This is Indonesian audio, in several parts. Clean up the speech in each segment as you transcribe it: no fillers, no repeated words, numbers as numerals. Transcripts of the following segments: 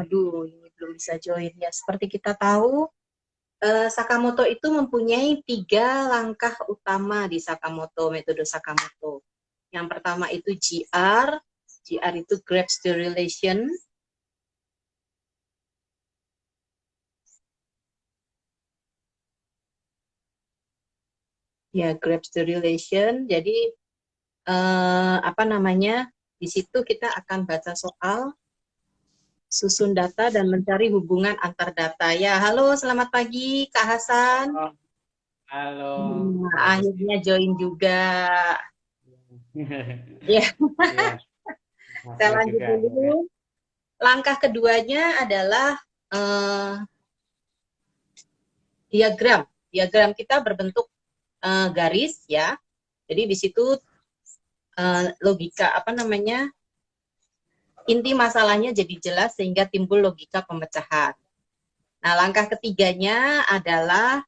Waduh, ini belum bisa join ya. Seperti kita tahu, Sakamoto itu mempunyai 3 langkah utama di Sakamoto, metode Sakamoto. Yang pertama itu GR. GR itu grab stimulation. Ya, grab stimulation. Jadi apa namanya? Di situ kita akan baca soal, susun data dan mencari hubungan antar data. Ya, halo, selamat pagi Kak Hasan. Oh, halo, Nah, Mbak Gusti. akhirnya join juga. Ya, Iya, saya makasih lanjut juga akhirnya. dulu. Langkah keduanya adalah diagram. Diagram kita berbentuk garis ya. Jadi di situ logika apa namanya? Inti masalahnya jadi jelas sehingga timbul logika pemecahan. Nah, langkah ketiganya adalah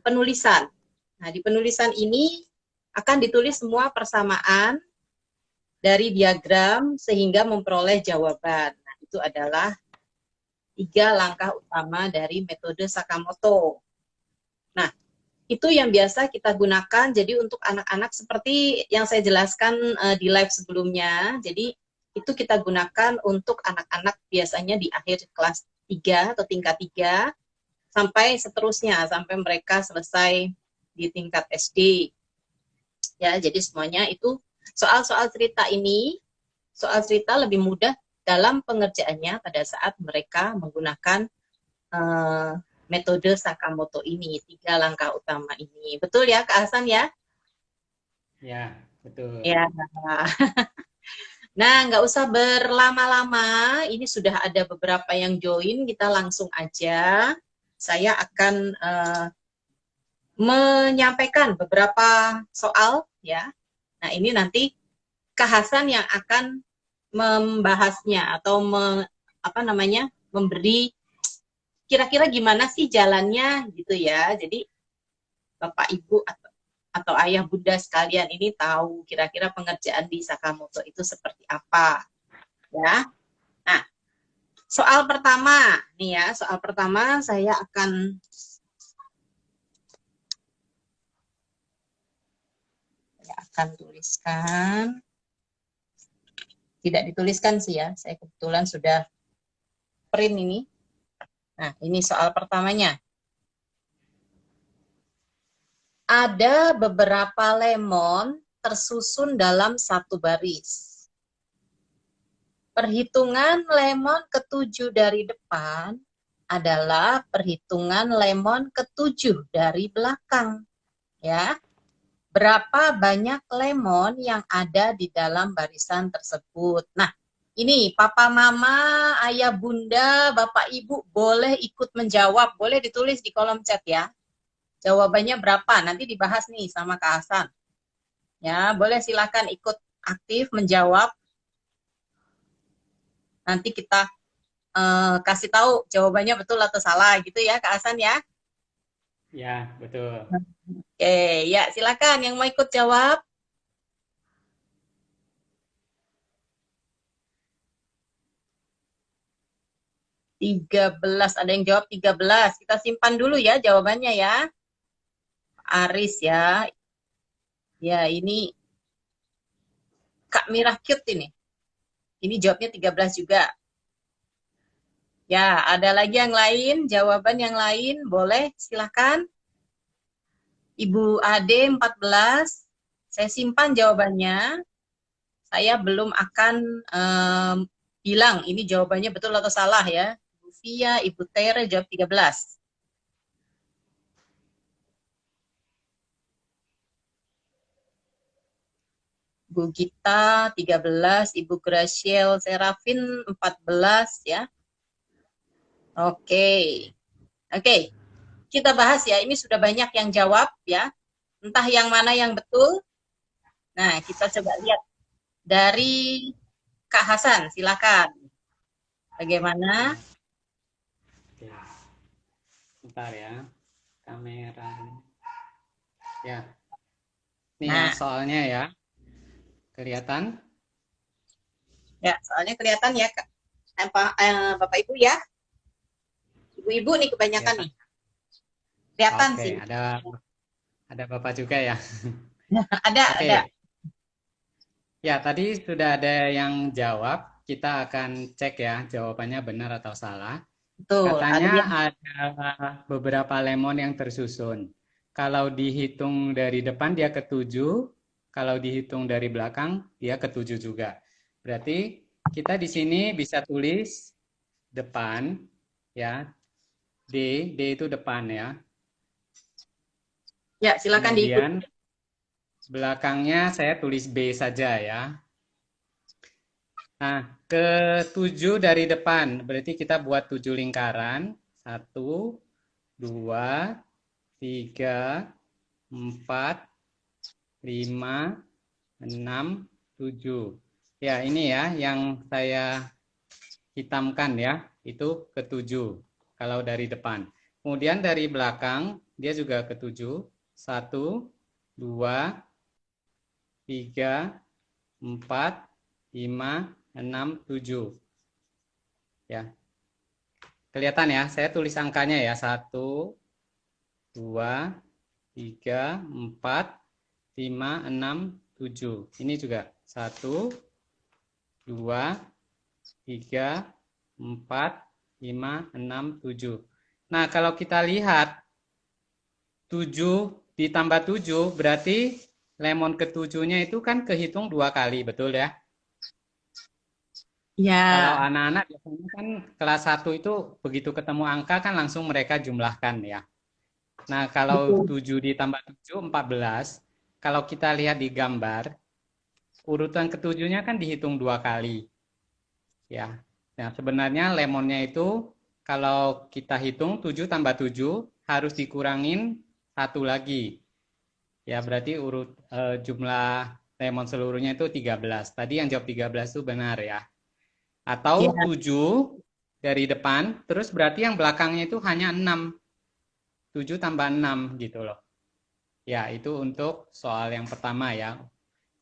penulisan. Nah, di penulisan ini akan ditulis semua persamaan dari diagram sehingga memperoleh jawaban. Nah, itu adalah 3 langkah utama dari metode Sakamoto. Nah, itu yang biasa kita gunakan. Jadi untuk anak-anak seperti yang saya jelaskan di live sebelumnya. Jadi itu kita gunakan untuk anak-anak biasanya di akhir kelas 3 atau tingkat 3 sampai seterusnya, sampai mereka selesai di tingkat SD. Ya, jadi semuanya itu soal-soal cerita ini, soal cerita lebih mudah dalam pengerjaannya pada saat mereka menggunakan uh, metode Sakamoto ini, 3 langkah utama ini. Betul ya, Kak Hasan ya? Ya, betul. Ya. Nah, nggak usah berlama-lama. Ini sudah ada beberapa yang join. Kita langsung aja. Saya akan menyampaikan beberapa soal ya. Nah, ini nanti Kak Hasan yang akan membahasnya atau apa namanya? Memberi kira-kira gimana sih jalannya gitu ya. Jadi Bapak Ibu atau ayah bunda sekalian ini tahu kira-kira pengerjaan di Sakamoto itu seperti apa ya. Nah, soal pertama nih ya, soal pertama saya akan tuliskan, tidak dituliskan sih ya, saya kebetulan sudah print ini. Nah, ini soal pertamanya. Ada beberapa lemon tersusun dalam satu baris. Perhitungan lemon ketujuh dari depan adalah perhitungan lemon ketujuh dari belakang. Ya, berapa banyak lemon yang ada di dalam barisan tersebut? Nah, ini papa mama, ayah bunda, bapak ibu boleh ikut menjawab, boleh ditulis di kolom chat ya. Jawabannya berapa? Nanti dibahas nih sama Kak Hasan. Ya, boleh silakan ikut aktif menjawab. Nanti kita kasih tahu jawabannya betul atau salah gitu ya Kak Hasan ya. Ya, betul. Oke, ya silakan yang mau ikut jawab. 13, ada yang jawab 13. Kita simpan dulu ya jawabannya ya. Aris ya. Ya, ini Kak Mirah Cute ini. Ini jawabnya 13 juga. Ya, ada lagi yang lain, jawaban yang lain, boleh silakan. Ibu Ade 14. Saya simpan jawabannya. Saya belum akan bilang ini jawabannya betul atau salah ya. Ibu Via, Ibu Tere jawab 13. Bu Gita 13, Ibu Graciel Serafin 14 ya. Oke. Oke, kita bahas ya. Ini sudah banyak yang jawab ya. Entah yang mana yang betul. Nah, kita coba lihat dari Kak Hasan, silakan. Bagaimana? Ya, oke. Bentar ya, kamera. Ya, ini ya Nah, soalnya ya. Kelihatan? ya, soalnya kelihatan ya, Kak. Bapak Ibu ya. Ibu-ibu nih kebanyakan Kelihatan. nih. Kelihatan Oke, sih. ada Bapak juga ya. Ada. Oke. Ya, tadi sudah ada yang jawab. Kita akan cek ya jawabannya benar atau salah. Betul. Ada Katanya yang ada beberapa lemon yang tersusun. Kalau dihitung dari depan dia ketujuh, kalau dihitung dari belakang dia ketujuh juga. Berarti kita di sini bisa tulis depan ya, D, D itu depan ya. ya silakan diikuti. Kemudian belakangnya saya tulis B saja ya. Nah, ketujuh dari depan, berarti kita buat 7 lingkaran. Satu, dua, tiga, empat, lima, enam, tujuh. Ya, ini ya yang saya hitamkan ya, itu ketujuh kalau dari depan. Kemudian dari belakang, dia juga ketujuh. Satu, dua, tiga, empat, lima, enam, tujuh. Ya, kelihatan ya, saya tulis angkanya ya. Satu, dua, tiga, empat, lima, enam, tujuh. Ini juga. Satu, dua, tiga, empat, lima, enam, tujuh. Nah, kalau kita lihat 7 ditambah 7 berarti lemon ketujuhnya itu kan kehitung 2 kali, betul ya? Kalau Ya, anak-anak biasanya kan kelas 1 itu begitu ketemu angka kan langsung mereka jumlahkan ya. Nah, kalau betul. 7 ditambah 7, 14. Kalau kita lihat di gambar, urutan ketujuhnya kan dihitung 2 kali. Ya. Nah, sebenarnya lemonnya itu kalau kita hitung 7 tambah 7 harus dikurangin 1 lagi. Ya, berarti jumlah lemon seluruhnya itu 13. Tadi yang jawab 13 itu benar ya. Atau Ya, 7 dari depan, terus berarti yang belakangnya itu hanya 6. 7 tambah 6 gitu loh. Ya, itu untuk soal yang pertama ya.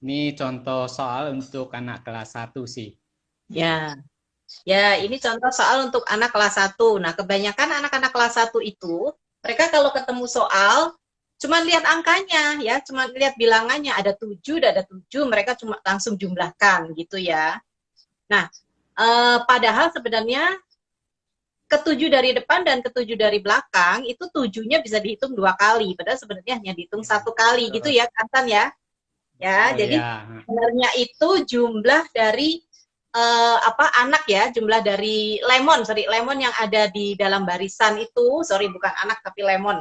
Ini contoh soal untuk anak kelas 1 sih. ya. Ya, ini contoh soal untuk anak kelas 1. Nah, kebanyakan anak-anak kelas 1 itu, mereka kalau ketemu soal, cuma lihat angkanya, ya, cuma lihat bilangannya, ada 7, ada 7, mereka cuma langsung jumlahkan, gitu ya. Nah, padahal sebenarnya ketujuh dari depan dan ketujuh dari belakang, itu tujuhnya bisa dihitung 2 kali, padahal sebenarnya hanya dihitung Ya, 1 kali, gitu betul. ya, Kantan ya. Ya, Oh jadi ya. sebenarnya itu jumlah dari anak ya, jumlah dari lemon yang ada di dalam barisan itu, bukan anak tapi lemon.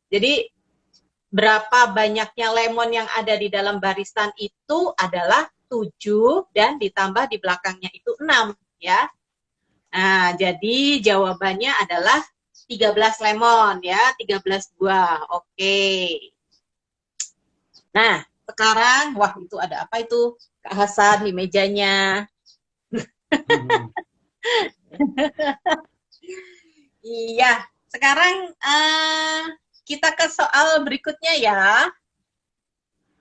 Jadi berapa banyaknya lemon yang ada di dalam barisan itu adalah 7 dan ditambah di belakangnya itu 6 ya. Nah, jadi jawabannya adalah 13 lemon ya, 13 buah. Oke. Nah, sekarang wah itu ada apa itu? Kak Hasan di mejanya. Iya, sekarang kita ke soal berikutnya ya.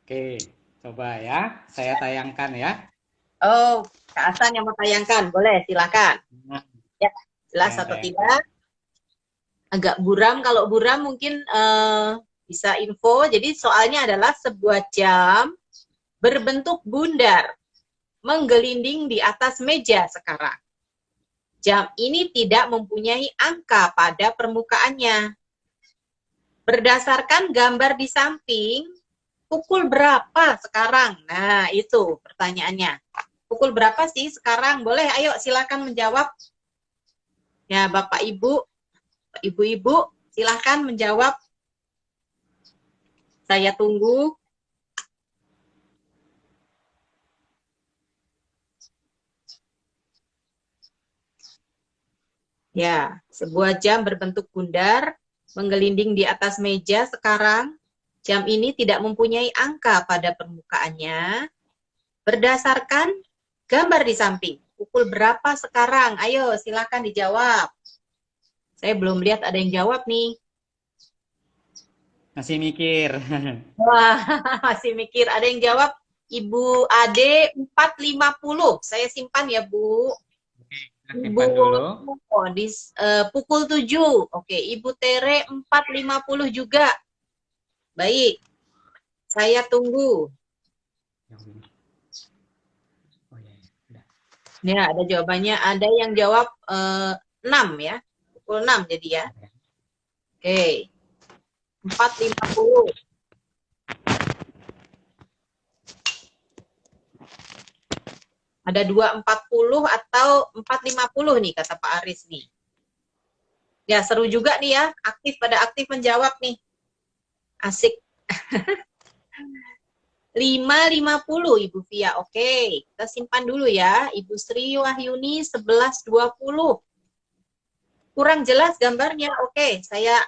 Oke, coba ya. Saya tayangkan ya. Oh, Kak Hasan yang mau tayangkan, boleh silakan. Nah, Ya, jelas atau saya tidak? Agak buram, kalau buram mungkin bisa info. Jadi soalnya adalah sebuah jam berbentuk bundar menggelinding di atas meja sekarang. Jam ini tidak mempunyai angka pada permukaannya. Berdasarkan gambar di samping, pukul berapa sekarang? Nah, itu pertanyaannya. Pukul berapa sih sekarang? Boleh, ayo silakan menjawab. Ya, Bapak Ibu, Ibu-ibu, silakan menjawab. Saya tunggu. Ya, sebuah jam berbentuk bundar menggelinding di atas meja sekarang. Jam ini tidak mempunyai angka pada permukaannya. Berdasarkan gambar di samping, pukul berapa sekarang? Ayo, silakan dijawab. Saya belum lihat ada yang jawab nih. masih mikir. Wah, masih mikir. Ada yang jawab Ibu Ade 4.50. Saya simpan ya, Bu. Ibu simpan dulu. oh, pukul 7. Oke, Ibu Tere 4.50 juga. Baik, saya tunggu. Oh, iya, iya. Ya, ada jawabannya. Ada yang jawab 6 ya. Pukul 6 jadi ya. Oke, 4.50. Ada 2.40 atau 4.50 nih kata Pak Aris nih. Ya, seru juga nih ya. Aktif menjawab nih. Asik. 5.50 Ibu Via. Oke, kita simpan dulu ya. Ibu Sri Wahyuni 11.20. Kurang jelas gambarnya. Oke, saya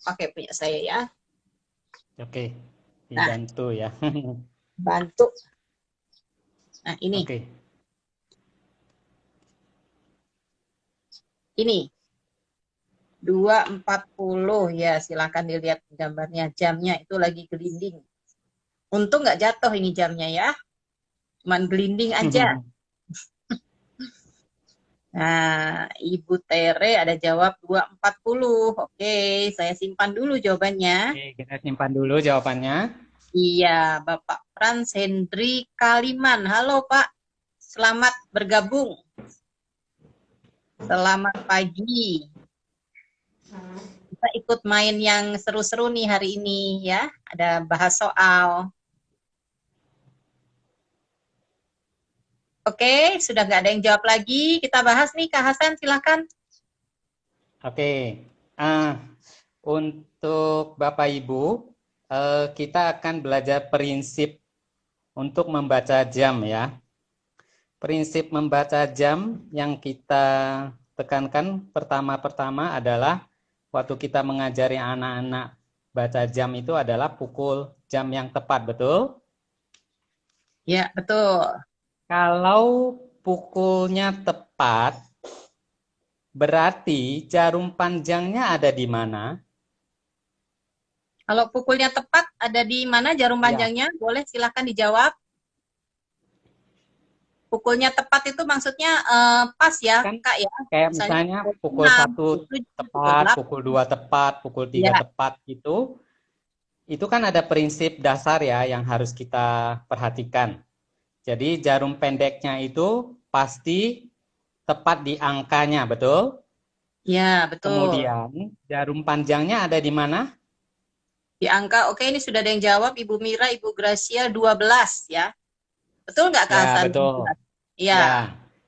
pakai punya saya ya. Oke, Nah, dibantu ya. bantu. Nah, ini. Oke. Ini 2.40 ya, silakan dilihat gambarnya. Jamnya itu lagi gelinding. Untung nggak jatuh ini jamnya ya. Cuman gelinding aja. Nah, Ibu Tere ada jawab 2.40. Oke, saya simpan dulu jawabannya. Oke, kita simpan dulu jawabannya. Iya, Bapak Frans Hendri Kaliman. Halo Pak, selamat bergabung. Selamat pagi. Kita ikut main yang seru-seru nih hari ini ya. Ada bahas soal. Oke, sudah nggak ada yang jawab lagi. Kita bahas nih, Kak Hasan, silakan. Oke. Untuk Bapak Ibu, kita akan belajar prinsip untuk membaca jam ya. Prinsip membaca jam yang kita tekankan pertama-pertama adalah waktu kita mengajari anak-anak baca jam itu adalah pukul jam yang tepat, betul? Ya, betul. Kalau pukulnya tepat, berarti jarum panjangnya ada di mana? Kalau pukulnya tepat, ada di mana jarum Ya, panjangnya? Boleh silakan dijawab. Pukulnya tepat itu maksudnya pas ya, kan Kak ya. kayak Misalnya misalnya pukul pukul 6, 1 pukul 7, pukul tepat, 8. pukul 2 tepat, pukul 3 Ya, tepat gitu. Itu kan ada prinsip dasar ya yang harus kita perhatikan. Jadi jarum pendeknya itu pasti tepat di angkanya, betul? ya, betul. Kemudian jarum panjangnya ada di mana? Di angka, oke ini sudah ada yang jawab, Ibu Mira, Ibu Gracia 12 ya. Betul nggak Kak Ya, Hasan? betul. Iya, Ya. Ya.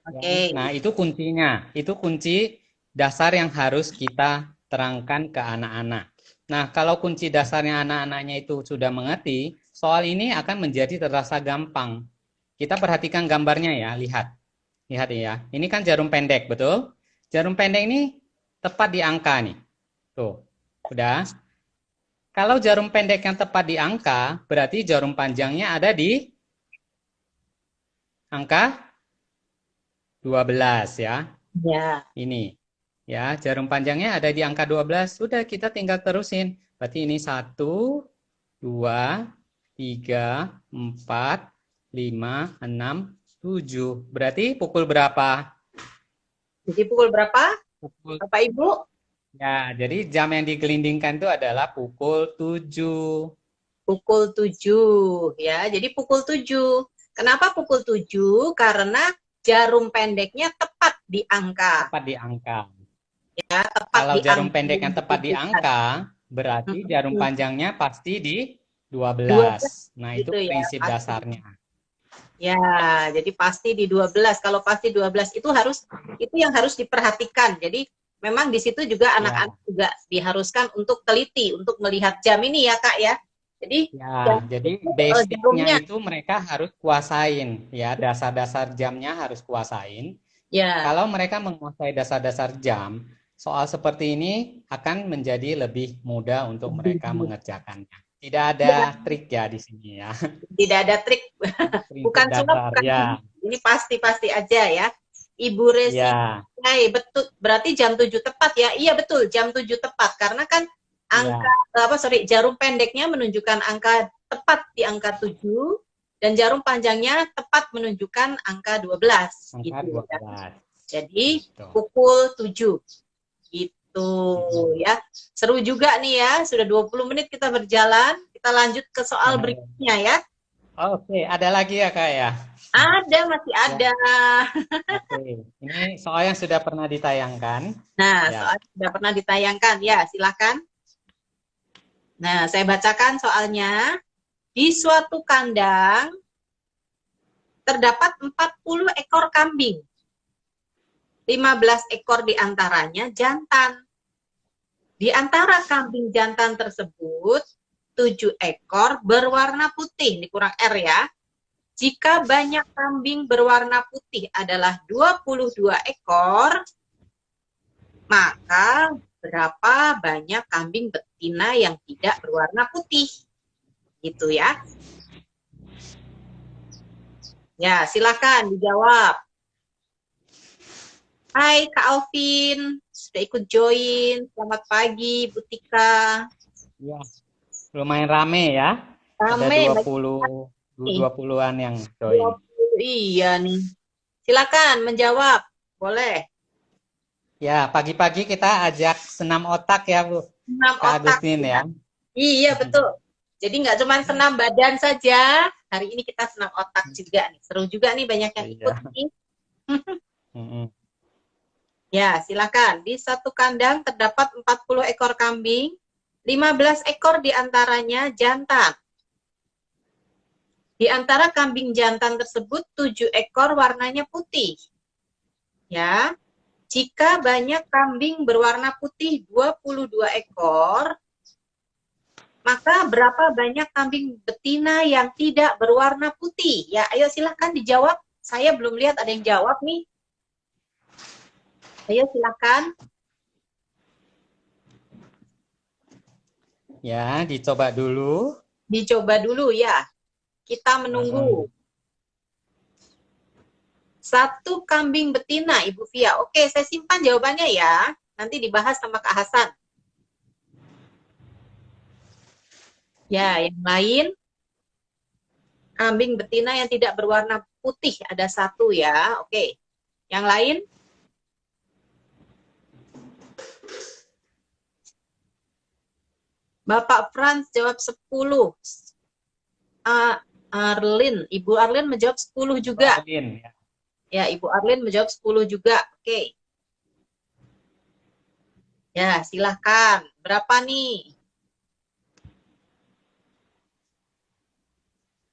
oke. Nah, itu kuncinya. Itu kunci dasar yang harus kita terangkan ke anak-anak. Nah, kalau kunci dasarnya anak-anaknya itu sudah mengerti, soal ini akan menjadi terasa gampang. Kita perhatikan gambarnya ya, lihat. Lihat ya. Ini kan jarum pendek, betul? Jarum pendek ini tepat di angka nih. Tuh. Udah. Kalau jarum pendek yang tepat di angka, berarti jarum panjangnya ada di angka 12 ya. Ya, Ini. Ya, jarum panjangnya ada di angka 12. Sudah, kita tinggal terusin. Berarti ini 1, 2, 3, 4, 5, 6, 7. Berarti pukul berapa? jadi pukul berapa, Pukul. Bapak Ibu? Ya, jadi jam yang digelindingkan itu adalah pukul 7. Pukul 7 ya. Jadi pukul 7. Kenapa pukul 7? Karena jarum pendeknya tepat di angka. Tepat di angka. Ya, tepat Kalau di jarum angka pendek yang yang tepat di ditunjukkan. angka, berarti jarum Hmm, panjangnya pasti di 12 12. Nah, itu gitu ya, prinsip pasti. dasarnya. Ya, jadi pasti di 12. Kalau pasti 12 itu yang harus diperhatikan. Jadi memang di situ juga Ya. anak-anak juga diharuskan untuk teliti untuk melihat jam ini ya, Kak ya. Jadi Ya, jadi basicnya jarumnya itu mereka harus kuasain, ya, dasar-dasar jamnya harus kuasain. ya. Kalau mereka menguasai dasar-dasar jam, soal seperti ini akan menjadi lebih mudah untuk mereka mengerjakannya. Tidak ada trik ya di sini ya, Tidak ada trik, prinsip bukan sulap, dasar bukan ya, ini pasti-pasti aja ya. Ibu Resi, ya, hai, betul, berarti jam 7 tepat ya? Iya betul, jam 7 tepat karena kan angka ya, jarum pendeknya menunjukkan angka tepat di angka 7 dan jarum panjangnya tepat menunjukkan angka 12 angka gitu ya. 12. Jadi Gitu. pukul 7. Gitu ya. Seru juga nih ya. Sudah 20 menit kita berjalan. Kita lanjut ke soal berikutnya ya. Oke, ada lagi ya Kak ya? Ada, masih Ya, ada. oke. Ini soal yang sudah pernah ditayangkan. Nah, Ya, soal sudah pernah ditayangkan. Ya, silakan. Nah, saya bacakan soalnya. Di suatu kandang terdapat 40 ekor kambing. 15 ekor diantaranya jantan. Di antara kambing jantan tersebut, 7 ekor berwarna putih. Ini kurang R ya. Jika banyak kambing berwarna putih adalah 22 ekor, maka berapa banyak kambing betina yang tidak berwarna putih? Gitu ya. Ya, silakan dijawab. Hai Kak Alvin, sudah ikut join. Selamat pagi, Bu Tika. ya. Lumayan rame ya. Ada Rame, 20 nih. 20-an yang join. 20, iya nih. Silakan menjawab. Boleh. Ya, pagi-pagi kita ajak senam otak ya, Bu. 6 Kak otak. Agustin ya. Iya, betul. Jadi nggak cuma senam badan saja. Hari ini kita senam otak juga nih. Seru juga nih, banyak yang ikut Iya. nih. Mm-mm. Ya, silakan. Di satu kandang terdapat 40 ekor kambing, 15 ekor diantaranya jantan. Di antara kambing jantan tersebut, 7 ekor warnanya putih. Ya, jika banyak kambing berwarna putih 22 ekor, maka berapa banyak kambing betina yang tidak berwarna putih? Ya, ayo silahkan dijawab. Saya belum lihat ada yang jawab nih. Ayo silahkan. Ya, dicoba dulu. Dicoba dulu ya. Kita menunggu. Satu kambing betina, Ibu Via. Oke, saya simpan jawabannya ya. Nanti dibahas sama Kak Hasan. Ya, yang lain. Kambing betina yang tidak berwarna putih. Ada satu ya. Oke. Yang lain? Bapak Franz jawab 10. Arlin. Ibu Arlin menjawab 10 juga. Arlin, ya. Ya, Ibu Arlin menjawab 10 juga. Oke. Ya, silahkan. Berapa nih?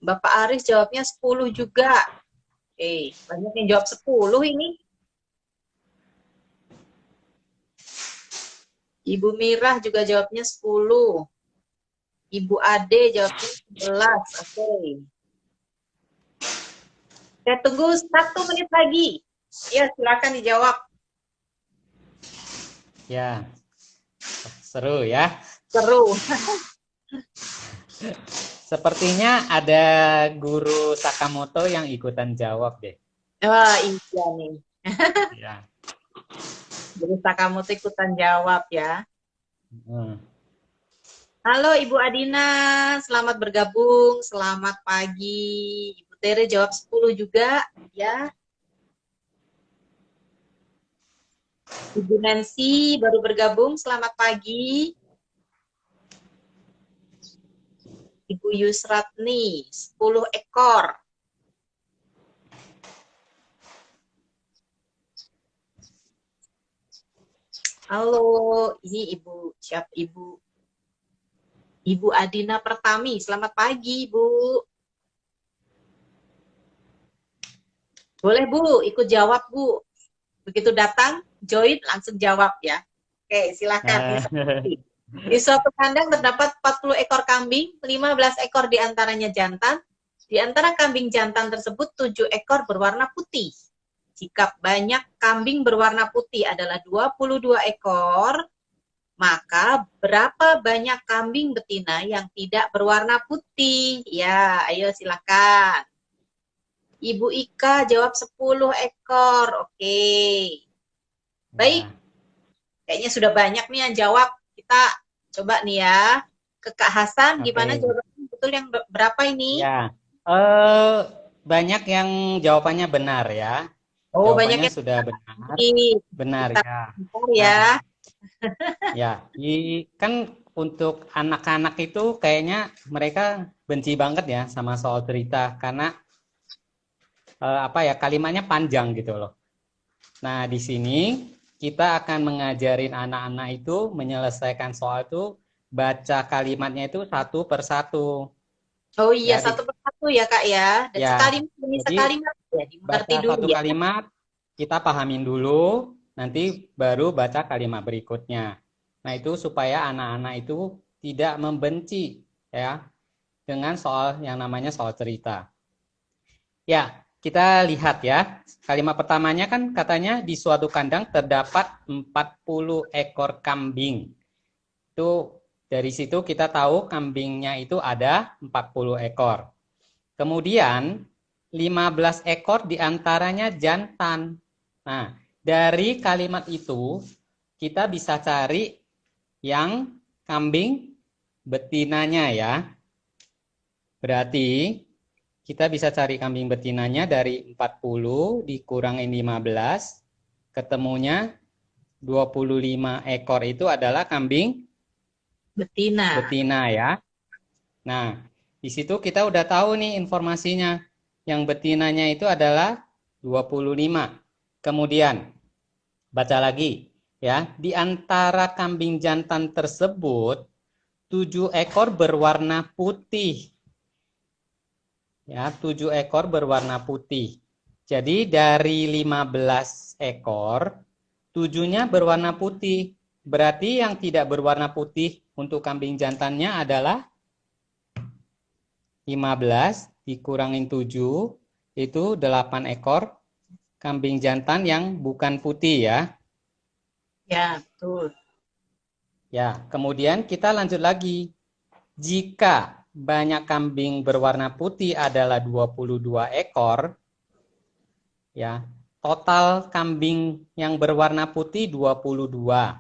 Bapak Aris jawabnya 10 juga. Oke, banyak yang jawab 10 ini. Ibu Mirah juga jawabnya 10. Ibu Ade jawabnya 11. Oke. Saya tunggu 1 menit lagi. Ya, silakan dijawab. Ya, seru ya. Seru. Sepertinya ada guru Sakamoto yang ikutan jawab deh. Wah, iya nih. Ya. Jadi kamu tuh ikutan jawab ya. Hmm. Halo Ibu Adina, selamat bergabung, selamat pagi. Ibu Tere jawab 10 juga ya. Ibu Nancy baru bergabung, selamat pagi. Ibu Yusratni, 10 ekor. Halo, ini Ibu, siap Ibu? Ibu Adina Pertami, selamat pagi Ibu. Boleh Bu, ikut jawab Bu. Begitu datang, join langsung jawab ya. Oke, silakan. Di suatu kandang terdapat 40 ekor kambing, 15 ekor diantaranya jantan. Di antara kambing jantan tersebut, 7 ekor berwarna putih. Jika banyak kambing berwarna putih adalah 22 ekor, maka berapa banyak kambing betina yang tidak berwarna putih? Ya, ayo silakan. Ibu Ika jawab 10 ekor. Oke. Baik. Kayaknya sudah banyak nih yang jawab. Kita coba nih ya. Ke Kak Hasan, gimana jawabannya? Betul yang berapa ini? Ya, banyak yang jawabannya benar ya. Oh, banyak Jawabannya yang sudah benar. di Benar kita ya. ya. Nah, ya, kan untuk anak-anak itu kayaknya mereka benci banget ya sama soal cerita karena apa ya kalimatnya panjang gitu loh. Nah, di sini kita akan mengajarin anak-anak itu menyelesaikan soal itu baca kalimatnya itu satu per satu. Oh iya, Ya, satu persatu ya Kak ya. Dan ya. sekalimat demi Jadi sekalimat ya, dimengerti baca dulu satu ya. kalimat, kita pahamin dulu, nanti baru baca kalimat berikutnya. Nah, itu supaya anak-anak itu tidak membenci ya dengan soal yang namanya soal cerita. Ya, kita lihat ya. Kalimat pertamanya kan katanya di suatu kandang terdapat 40 ekor kambing. Itu dari situ kita tahu kambingnya itu ada 40 ekor. Kemudian 15 ekor diantaranya jantan. Nah, dari kalimat itu kita bisa cari yang kambing betinanya ya. Berarti kita bisa cari kambing betinanya dari 40 dikurangin 15, ketemunya 25 ekor itu adalah kambing Betina. betina ya. Nah, di situ kita udah tahu nih informasinya. Yang betinanya itu adalah 25. Kemudian, baca lagi ya. Di antara kambing jantan tersebut, 7 ekor berwarna putih. Ya, 7 ekor berwarna putih. Jadi dari 15 ekor, 7-nya berwarna putih. Berarti yang tidak berwarna putih untuk kambing jantannya adalah 15 dikurangin 7 itu 8 ekor kambing jantan yang bukan putih ya. Ya, betul. Ya, kemudian kita lanjut lagi. Jika banyak kambing berwarna putih adalah 22 ekor, ya, total kambing yang berwarna putih 22.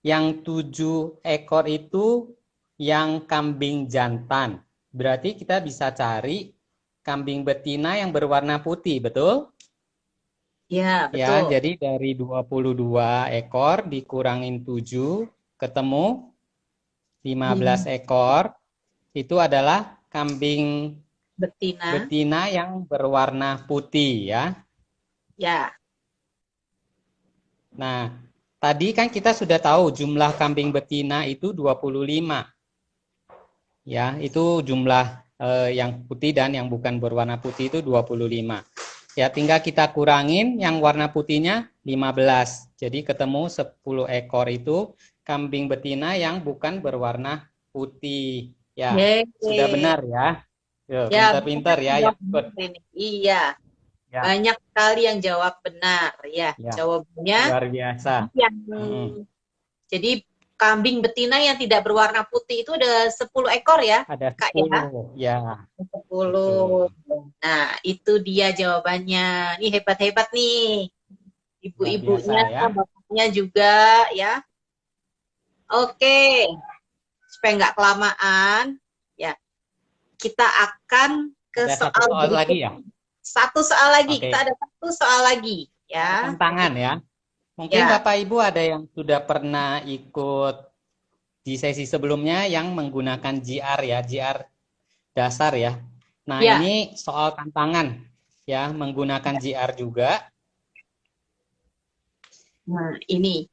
Yang 7 ekor itu yang kambing jantan. Berarti kita bisa cari kambing betina yang berwarna putih, betul? Ya, Ya, betul. jadi dari 22 ekor dikurangin 7, ketemu 15 ekor. Itu adalah kambing Betina. betina yang berwarna putih ya. Ya, Nah, tadi kan kita sudah tahu jumlah kambing betina itu 25. Ya, itu jumlah yang putih dan yang bukan berwarna putih itu 25. Ya, tinggal kita kurangin yang warna putihnya 15. Jadi ketemu 10 ekor itu kambing betina yang bukan berwarna putih. Ya, sudah yeay. benar ya. Yo, Ya, pintar-pintar banyak ya yang yang jawab ikut. benar ini. Iya, Ya, banyak sekali yang jawab benar. Ya, ya, jawabannya luar biasa. yang Mm-mm. jadi kambing betina yang tidak berwarna putih itu ada 10 ekor ya, Ada Kak ya? 10. Ya, 10. betul. Nah, itu dia jawabannya. Nih hebat-hebat nih. Luar biasa Ibu-ibunya, ya. bapaknya juga ya. Oke, supaya nggak kelamaan, ya kita akan ke Ada satu soal soal lagi ya. berikutnya. Satu soal lagi, kita Oke, ada satu soal lagi soal ya. tantangan ya. Mungkin Ya, Bapak Ibu ada yang sudah pernah ikut di sesi sebelumnya yang menggunakan GR ya, GR dasar ya. Nah, ya. ini soal tantangan ya, menggunakan GR juga. Nah, ini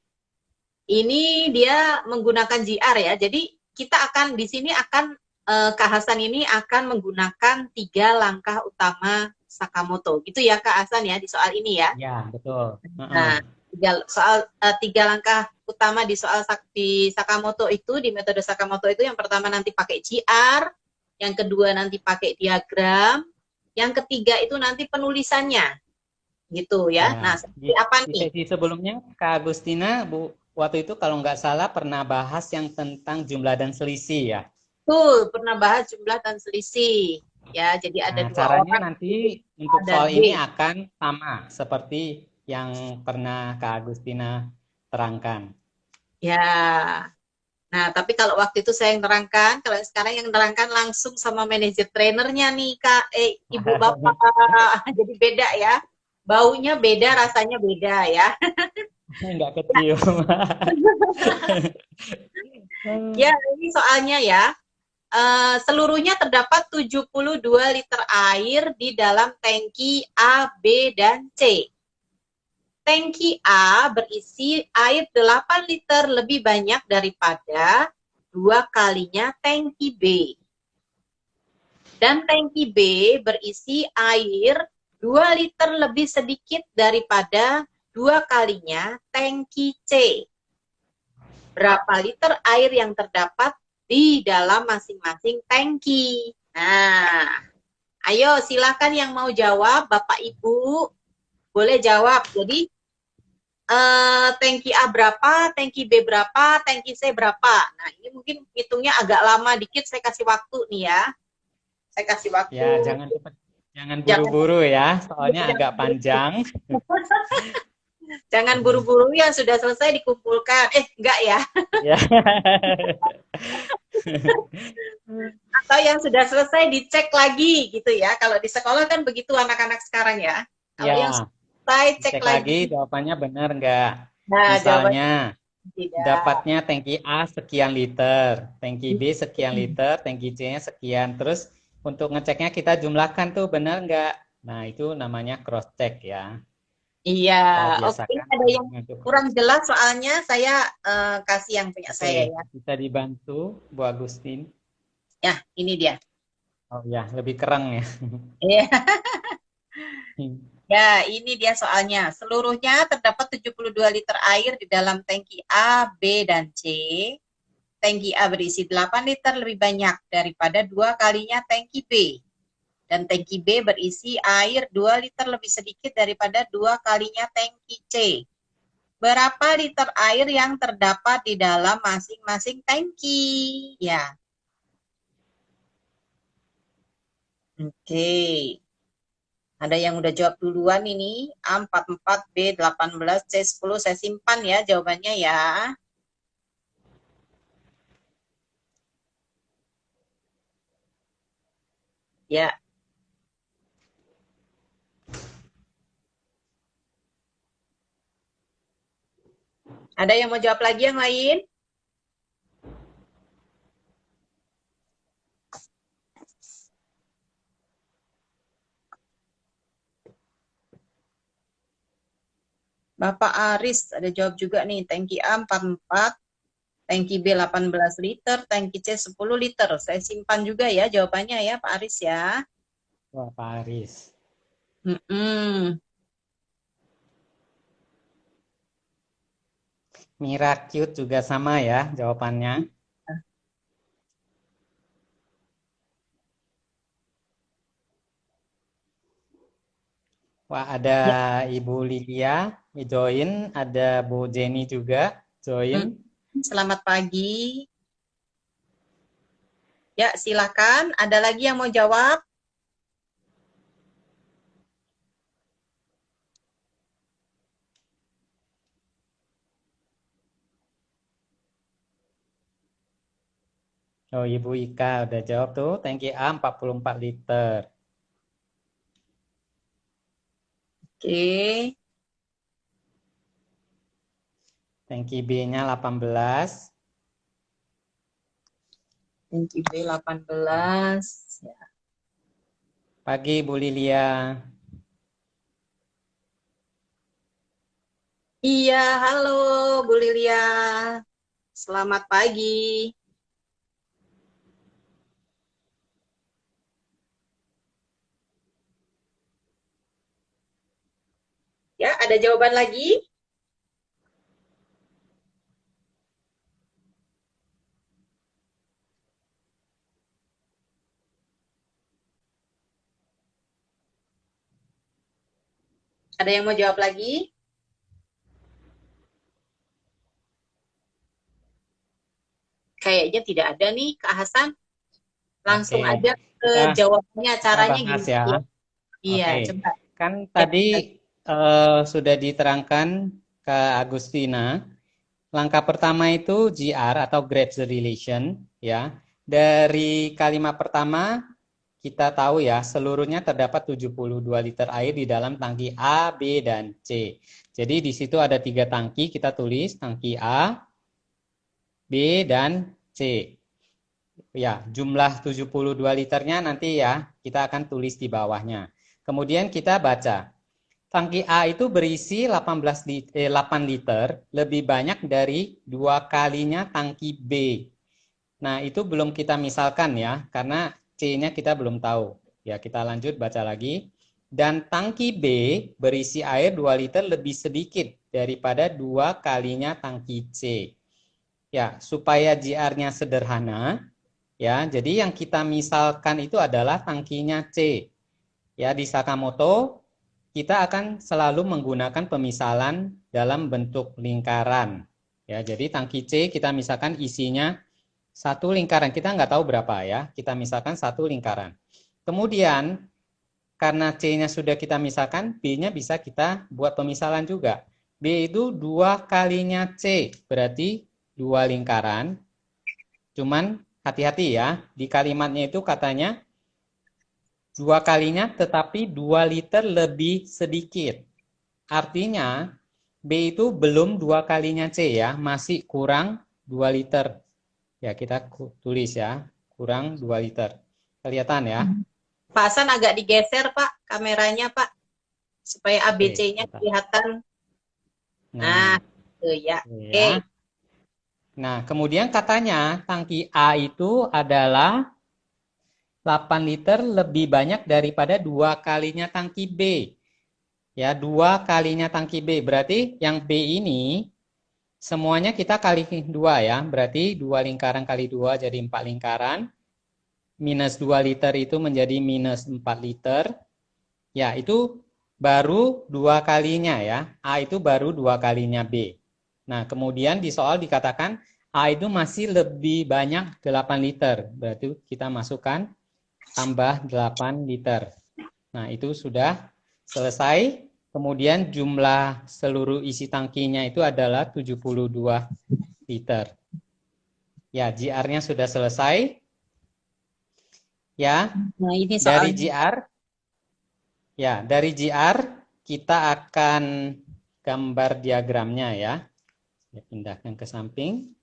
dia menggunakan GR ya. Jadi kita akan di sini akan Kak Hasan ini akan menggunakan 3 langkah utama Sakamoto. Gitu ya Kak Hasan ya di soal ini ya. Ya, betul. Nah, tiga langkah utama di soal di Sakamoto itu, di metode Sakamoto itu yang pertama nanti pakai GR, yang kedua nanti pakai diagram, yang ketiga itu nanti penulisannya. Gitu ya. Ya, Nah, seperti apa di nih? sesi sebelumnya Kak Agustina, Bu, waktu itu kalau nggak salah pernah bahas yang tentang jumlah dan selisih ya. Tuh, pernah bahas jumlah dan selisih. Ya, jadi ada Nah, dua caranya orang, nanti A untuk dan soal ini B. akan sama seperti yang pernah Kak Agustina terangkan. Ya. Nah, tapi kalau waktu itu saya yang terangkan, kalau sekarang yang terangkan langsung sama manajer trainernya nih, Kak, Ibu Bapak. Jadi beda ya. Baunya beda, rasanya beda ya. Nggak kecil. Ya, ini soalnya ya. Seluruhnya terdapat 72 liter air di dalam tangki A, B, dan C. Tangki A berisi air 8 liter lebih banyak daripada 2 kalinya tangki B. Dan tangki B berisi air 2 liter lebih sedikit daripada 2 kalinya tangki C. Berapa liter air yang terdapat di dalam masing-masing tangki? Nah, ayo silakan yang mau jawab, Bapak Ibu boleh jawab. Jadi tangki A berapa, tangki B berapa, tangki C berapa. Nah, ini mungkin hitungnya agak lama dikit, saya kasih waktu nih ya. Saya kasih waktu. Ya, jangan cepat, jangan buru-buru ya, soalnya agak panjang. Jangan buru-buru, yang sudah selesai dikumpulkan. Enggak ya. Ya. Atau yang sudah selesai dicek lagi gitu ya. Kalau di sekolah kan begitu anak-anak sekarang ya. Kalau yang Ya, selesai cek cek lagi. lagi jawabannya benar nggak? Nah, jawabannya Misalnya, tidak. dapatnya tangki A sekian liter, tangki B sekian liter, tangki C-nya sekian. Terus untuk ngeceknya kita jumlahkan tuh benar nggak? Nah, itu namanya cross check ya. Iya, Kita oke. biasakan Ada yang untuk kurang jelas soalnya saya kasih yang punya saya Oke, ya. bisa dibantu Bu Agustin. Ya, ini dia. Oh ya, lebih kerang ya. Iya. Ya, ini dia soalnya. Seluruhnya terdapat 72 liter air di dalam tangki A, B, dan C. Tangki A berisi 8 liter lebih banyak daripada 2 kalinya tangki B. Dan tangki B berisi air 2 liter lebih sedikit daripada 2 kalinya tangki C. Berapa liter air yang terdapat di dalam masing-masing tangki? Ya. Oke. Ada yang udah jawab duluan ini. A 44, B 18, C 10. Saya simpan ya jawabannya ya. Ya. Ada yang mau jawab lagi yang lain? Bapak Aris ada jawab juga nih. Tangki A 44, tangki B 18 liter, tangki C 10 liter. Saya simpan juga ya jawabannya ya Pak Aris ya. Wah, Pak Aris. Mira Cute juga sama ya jawabannya. Wah, ada Ibu Lilia join, ada Bu Jenny juga join. Selamat pagi. Ya, silakan. Ada lagi yang mau jawab? Oh, Ibu Ika udah jawab tuh, tangki A 44 liter. Oke. Tangki B-nya 18. Tangki B 18. Ya. Pagi Bu Lilia. Iya, halo Bu Lilia. Selamat pagi. Ya, ada jawaban lagi? Ada yang mau jawab lagi? Kayaknya tidak ada nih, Kak Hasan. Langsung Oke. aja ke Kita, jawabannya, kita caranya bahas gimana ya. ya? Iya, Oke. coba. Kan Ya, tadi sudah diterangkan ke Agustina. Langkah pertama itu GR atau grab the relation ya. Dari kalimat pertama kita tahu ya, seluruhnya terdapat 72 liter air di dalam tangki A, B, dan C. Jadi di situ ada 3 tangki, kita tulis tangki A, B, dan C. Ya, jumlah 72 liternya nanti ya, kita akan tulis di bawahnya. Kemudian kita baca. Tangki A itu berisi 8 liter, lebih banyak dari 2 kalinya tangki B. Nah, itu belum kita misalkan ya, karena C-nya kita belum tahu. Ya, kita lanjut baca lagi. Dan tangki B berisi air 2 liter lebih sedikit daripada 2 kalinya tangki C. Ya, supaya JR-nya sederhana, ya, jadi yang kita misalkan itu adalah tangkinya C. Ya, di Sakamoto kita akan selalu menggunakan pemisalan dalam bentuk lingkaran. Ya, jadi tangki C kita misalkan isinya satu lingkaran. Kita nggak tahu berapa ya. Kita misalkan satu lingkaran. Kemudian karena C-nya sudah kita misalkan, B-nya bisa kita buat pemisalan juga. B itu 2 kalinya C, berarti 2 lingkaran. Cuman hati-hati ya, di kalimatnya itu katanya 2 kalinya tetapi 2 liter lebih sedikit. Artinya B itu belum 2 kalinya C ya, masih kurang 2 liter. Ya, kita tulis ya, kurang 2 liter. Kelihatan ya? Pak Hasan agak digeser, Pak, kameranya, Pak, supaya ABC-nya kelihatan. Nah, ya. Oke. Nah, kemudian katanya tangki A itu adalah 8 liter lebih banyak daripada 2 kalinya tangki B. Ya, 2 kalinya tangki B. Berarti yang B ini semuanya kita kali 2 ya. Berarti 2 lingkaran kali 2 jadi 4 lingkaran. Minus 2 liter itu menjadi minus 4 liter. Ya, itu baru 2 kalinya ya. A itu baru 2 kalinya B. Nah, kemudian di soal dikatakan A itu masih lebih banyak 8 liter. Berarti kita masukkan tambah 8 liter. Nah, itu sudah selesai. Kemudian jumlah seluruh isi tangkinya itu adalah 72 liter. Ya, JR-nya sudah selesai. Ya, nah, ini dari JR. Ya, dari JR kita akan gambar diagramnya ya. Saya pindahkan ke samping.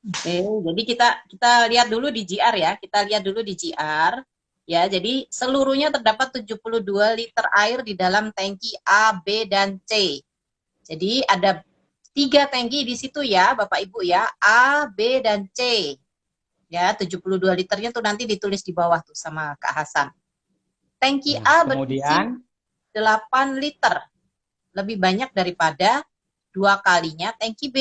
Oke, jadi kita lihat dulu di JR ya. Kita lihat dulu di JR. Ya, jadi seluruhnya terdapat 72 liter air di dalam tangki A, B, dan C. Jadi ada 3 tangki di situ ya, Bapak Ibu ya, A, B, dan C. Ya, 72 liternya tuh nanti ditulis di bawah tuh sama Kak Hasan. Tangki Nah, A berisi 8 liter, lebih banyak daripada 2 kalinya tangki B.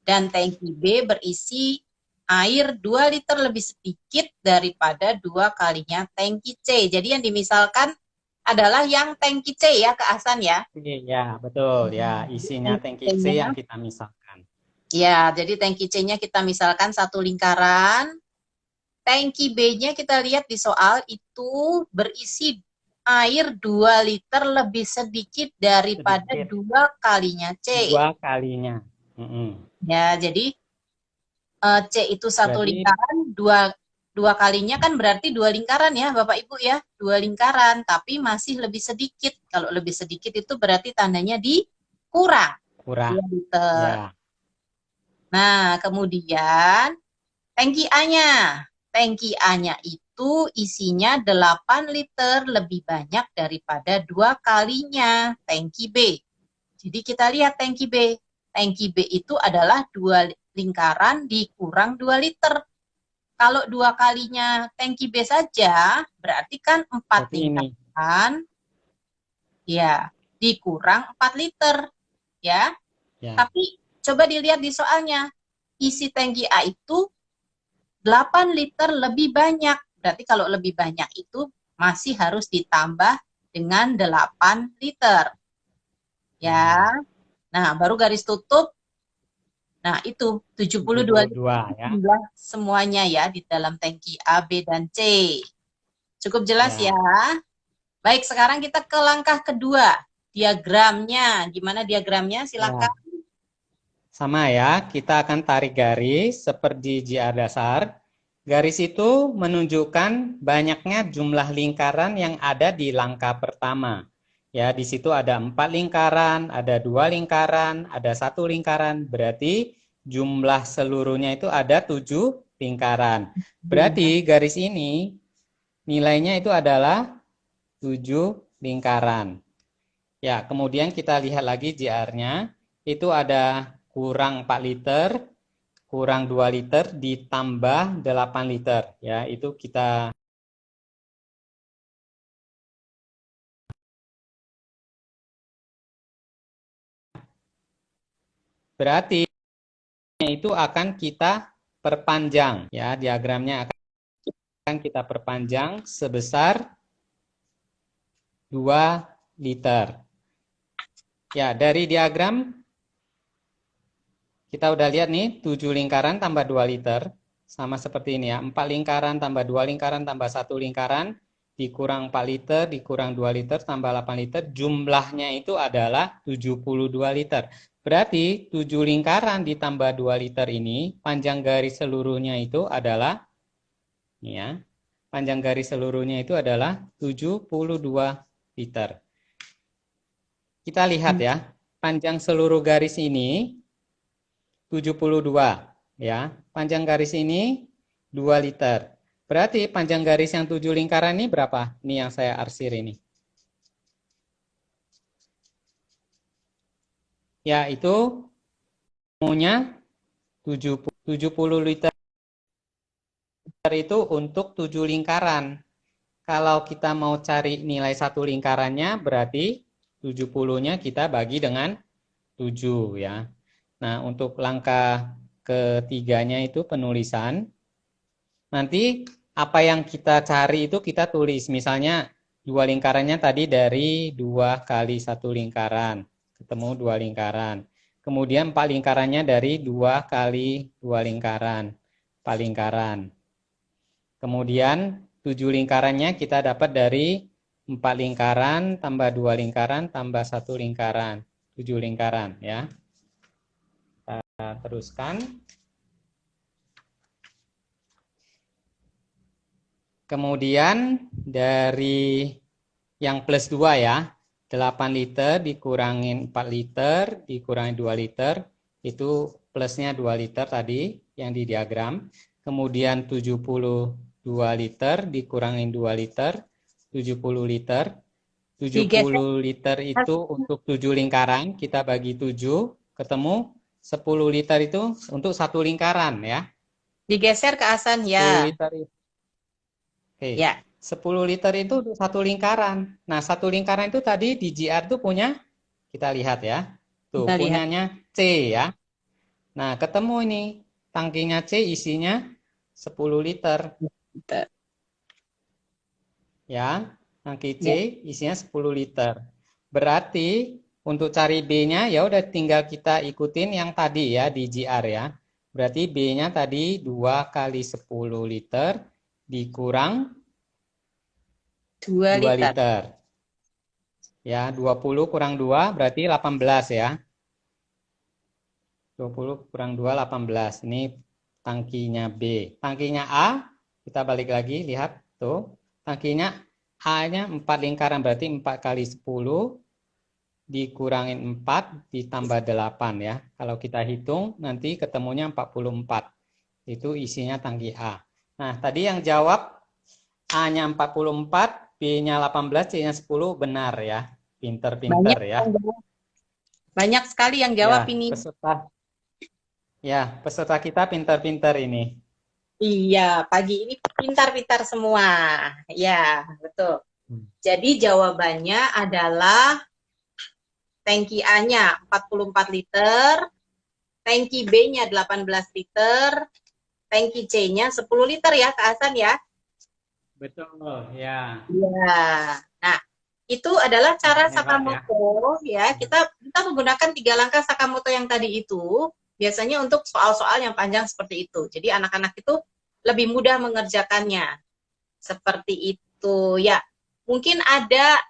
Dan tangki B berisi air 2 liter lebih sedikit daripada 2 kalinya tangki C. Jadi yang dimisalkan adalah yang tangki C ya, Kak Hasan ya? Iya, betul ya. Isinya tangki C yang kita misalkan. Ya, jadi tangki C-nya kita misalkan satu lingkaran. Tangki B-nya kita lihat di soal itu berisi air 2 liter lebih sedikit daripada 2 kalinya C. 2 kalinya. Ya, jadi C itu satu lingkaran, dua kalinya kan berarti 2 lingkaran ya, Bapak Ibu ya, 2 lingkaran, tapi masih lebih sedikit. Kalau lebih sedikit itu berarti tandanya dikurang. Kurang. 2 liter. Ya. Nah, kemudian tangki A-nya. Tangki A-nya itu isinya 8 liter lebih banyak daripada 2 kalinya tangki B. Jadi kita lihat tangki B. Tangki B itu adalah 2 lingkaran dikurang 2 liter. Kalau 2 kalinya tangki B saja, berarti kan 4 lingkaran. Ya, dikurang 4 liter. Ya. Tapi coba dilihat di soalnya. Isi tangki A itu 8 liter lebih banyak. Berarti kalau lebih banyak itu masih harus ditambah dengan 8 liter. Ya. Nah, baru garis tutup. Nah, itu 72 ya. Semuanya ya di dalam tangki A, B, dan C. Cukup jelas ya. Baik, sekarang kita ke langkah kedua. Diagramnya. Gimana diagramnya? Silakan. Sama ya, kita akan tarik garis seperti JR dasar. Garis itu menunjukkan banyaknya jumlah lingkaran yang ada di langkah pertama. Ya, di situ ada 4 lingkaran, ada 2 lingkaran, ada 1 lingkaran. Berarti jumlah seluruhnya itu ada 7 lingkaran. Berarti garis ini nilainya itu adalah 7 lingkaran. Ya, kemudian kita lihat lagi JR-nya. Itu ada kurang 4 liter, kurang 2 liter ditambah 8 liter. Ya, itu kita berarti itu akan kita perpanjang. Ya, diagramnya akan kita perpanjang sebesar 2 liter. Ya, dari diagram kita udah lihat nih 7 lingkaran tambah 2 liter. Sama seperti ini ya, 4 lingkaran tambah 2 lingkaran tambah 1 lingkaran, dikurang 4 liter, dikurang 2 liter, tambah 8 liter, jumlahnya itu adalah 72 liter. Berarti 7 lingkaran ditambah 2 liter ini, panjang garis seluruhnya itu adalah, ini ya, panjang garis seluruhnya itu adalah 72 liter. Kita lihat ya, panjang seluruh garis ini 72 ya. Panjang garis ini 2 liter. Berarti panjang garis yang 7 lingkaran ini berapa? Ini yang saya arsir ini. Ya, itu semuanya 70 liter itu untuk 7 lingkaran. Kalau kita mau cari nilai 1 lingkarannya berarti 70-nya kita bagi dengan 7 ya. Nah, untuk langkah ketiganya itu penulisan. Nanti apa yang kita cari itu kita tulis. Misalnya 2 lingkarannya tadi dari 2 kali 1 lingkaran. Ketemu 2 lingkaran. Kemudian 4 lingkarannya dari 2 kali 2 lingkaran. 4 lingkaran. Kemudian 7 lingkarannya kita dapat dari 4 lingkaran tambah 2 lingkaran tambah 1 lingkaran. 7 lingkaran ya. Kita teruskan. Kemudian dari yang plus 2 ya, 8 liter dikurangin 4 liter, dikurangin 2 liter, itu plusnya 2 liter tadi yang di diagram. Kemudian 72 liter dikurangin 2 liter, 70 liter. 70 liter itu untuk 7 lingkaran, kita bagi 7, ketemu 10 liter itu untuk 1 lingkaran ya. Digeser ke Hasan 10 ya. liter. Oke. Ya. 10 liter itu untuk 1 lingkaran. Nah, 1 lingkaran itu tadi di GR itu punya, kita lihat ya. Tuh, Kita lihat. punyanya C ya. Nah, ketemu ini tangkinya C isinya 10 liter. Ya, tangki C isinya 10 liter. Berarti untuk cari B-nya ya udah tinggal kita ikutin yang tadi ya di GR ya. Berarti B-nya tadi 2 kali 10 liter dikurang 2 liter. Ya, 20 kurang 2 berarti 18 ya. 20 kurang 2, 18. Ini tangkinya B. Tangkinya A, kita balik lagi, lihat. Tuh. Tangkinya A-nya 4 lingkaran, berarti 4 kali 10 dikurangin 4 ditambah 8 ya. Kalau kita hitung, nanti ketemunya 44. Itu isinya tangki A. Nah, tadi yang jawab A-nya 44, B-nya 18, C-nya 10, benar ya. Pinter-pinter ya. Banyak sekali yang jawab Ya, ini. peserta kita pinter-pinter ini. Iya, pagi ini pintar-pintar semua. Ya, betul. Jadi jawabannya adalah tangki A-nya 44 liter, tangki B-nya 18 liter, tangki C-nya 10 liter ya, Kak Hasan ya? Betul, ya. Ya. Nah, itu adalah cara Sakamoto ya. Kita menggunakan 3 langkah Sakamoto yang tadi itu biasanya untuk soal-soal yang panjang seperti itu. Jadi anak-anak itu lebih mudah mengerjakannya. Seperti itu ya. Mungkin ada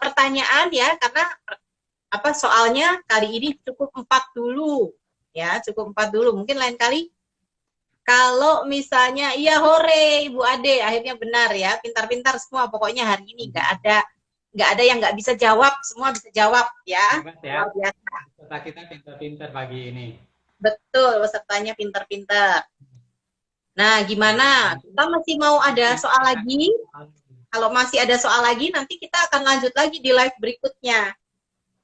pertanyaan ya, karena soalnya kali ini cukup 4 dulu ya, cukup 4 dulu. Mungkin lain kali Kalau misalnya, iya hore Ibu Ade, akhirnya benar ya, pintar-pintar semua. Pokoknya hari ini nggak ada yang nggak bisa jawab, semua bisa jawab ya. Hebat ya. Luar biasa. Peserta kita pintar-pintar pagi ini. Betul, pesertanya pintar-pintar. Nah, Ya, gimana? nanti Kita masih mau ada kita soal akan lagi? Kalau masih ada soal lagi, nanti kita akan lanjut lagi di live berikutnya.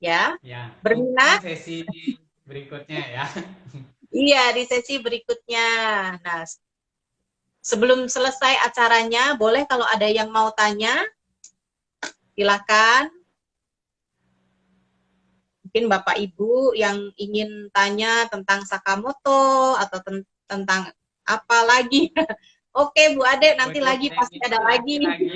Ya, ya, mungkin berminat? sesi berikutnya ya. Iya, di sesi berikutnya. Nah, sebelum selesai acaranya, boleh kalau ada yang mau tanya, silakan. Mungkin Bapak Ibu yang ingin tanya tentang Sakamoto atau tentang apa lagi. Oke, Bu Ade, nanti Waduh, lagi yang pasti itu ada lagi. lagi.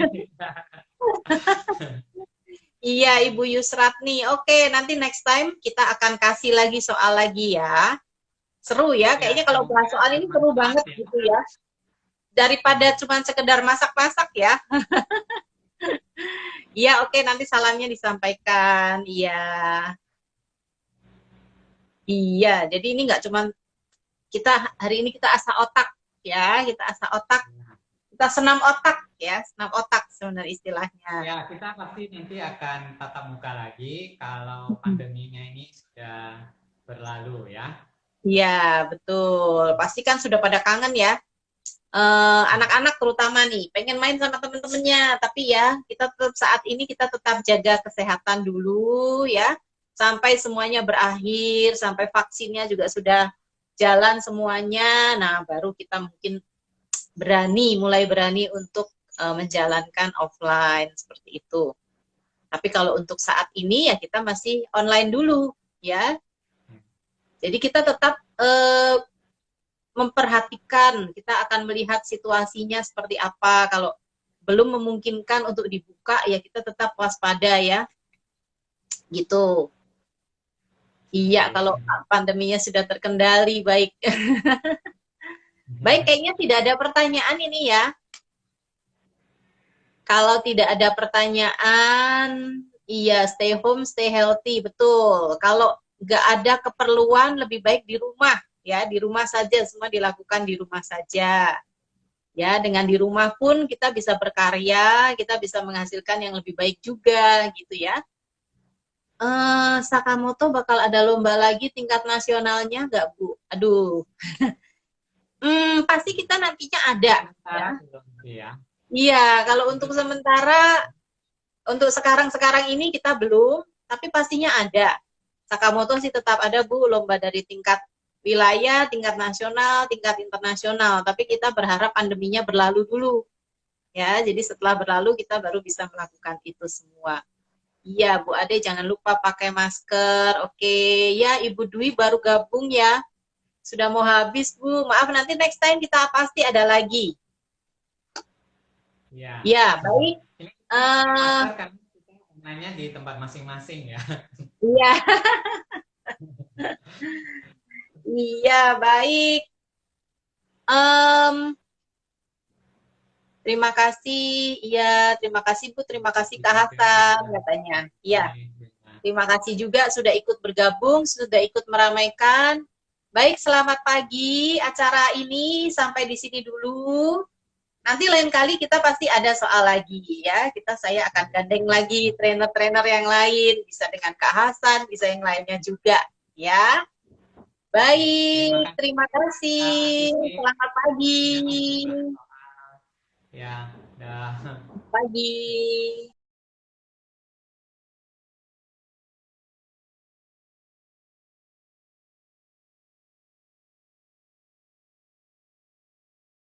Iya, Ibu Yusratni. Oke, nanti next time kita akan kasih lagi soal lagi ya. Seru ya, Ya, kayaknya kalau bahas semoga soal ini seru bermanfaat banget ya. gitu ya. Daripada cuma sekedar masak-masak ya. Iya, oke, nanti salamnya disampaikan. Iya. Iya, jadi ini nggak cuma kita hari ini kita asah otak ya, kita asah otak, kita senam otak ya, senam otak sebenarnya istilahnya. Ya, kita pasti nanti akan tatap muka lagi kalau pandeminya ini sudah berlalu ya. Iya, betul. Pasti kan sudah pada kangen ya. Anak-anak terutama nih, pengen main sama temen-temennya. Tapi ya, kita tetap saat ini kita tetap jaga kesehatan dulu ya. Sampai semuanya berakhir, sampai vaksinnya juga sudah jalan semuanya. Nah, baru kita mungkin mulai berani untuk menjalankan offline seperti itu. Tapi kalau untuk saat ini ya kita masih online dulu ya. Jadi kita tetap memperhatikan, kita akan melihat situasinya seperti apa. Kalau belum memungkinkan untuk dibuka ya kita tetap waspada ya. Gitu. Iya, kalau pandeminya sudah terkendali baik. Baik, kayaknya tidak ada pertanyaan ini ya. Kalau tidak ada pertanyaan, iya stay home, stay healthy, betul. Kalau nggak ada keperluan, lebih baik di rumah, ya di rumah saja, semua dilakukan di rumah saja. Ya, dengan di rumah pun kita bisa berkarya, kita bisa menghasilkan yang lebih baik juga, gitu ya. Sakamoto bakal ada lomba lagi tingkat nasionalnya nggak, Bu? Aduh, pasti kita nantinya ada. Ya. Ya. Iya, kalau untuk sementara untuk sekarang-sekarang ini kita belum, tapi pastinya ada. Sakamoto sih tetap ada, Bu, lomba dari tingkat wilayah, tingkat nasional, tingkat internasional. Tapi kita berharap pandeminya berlalu dulu. Ya, jadi setelah berlalu kita baru bisa melakukan itu semua. Iya, Bu Ade jangan lupa pakai masker. Oke, ya Ibu Dwi baru gabung ya. Sudah mau habis, Bu. Maaf, nanti next time kita pasti ada lagi. Ya. Ya, baik. Ini masker kan kita nanya di tempat masing-masing ya. Iya. Iya, baik. Terima kasih. Iya, terima kasih Bu. Terima kasih Kak Hasan katanya. Iya. Terima kasih juga sudah ikut bergabung, sudah ikut meramaikan. Baik, selamat pagi. Acara ini sampai di sini dulu. Nanti lain kali kita pasti ada soal lagi ya. Saya akan gandeng lagi trainer-trainer yang lain, bisa dengan Kak Hasan, bisa yang lainnya juga ya. Baik, terima kasih. Selamat pagi. Ya, dah. Pagi.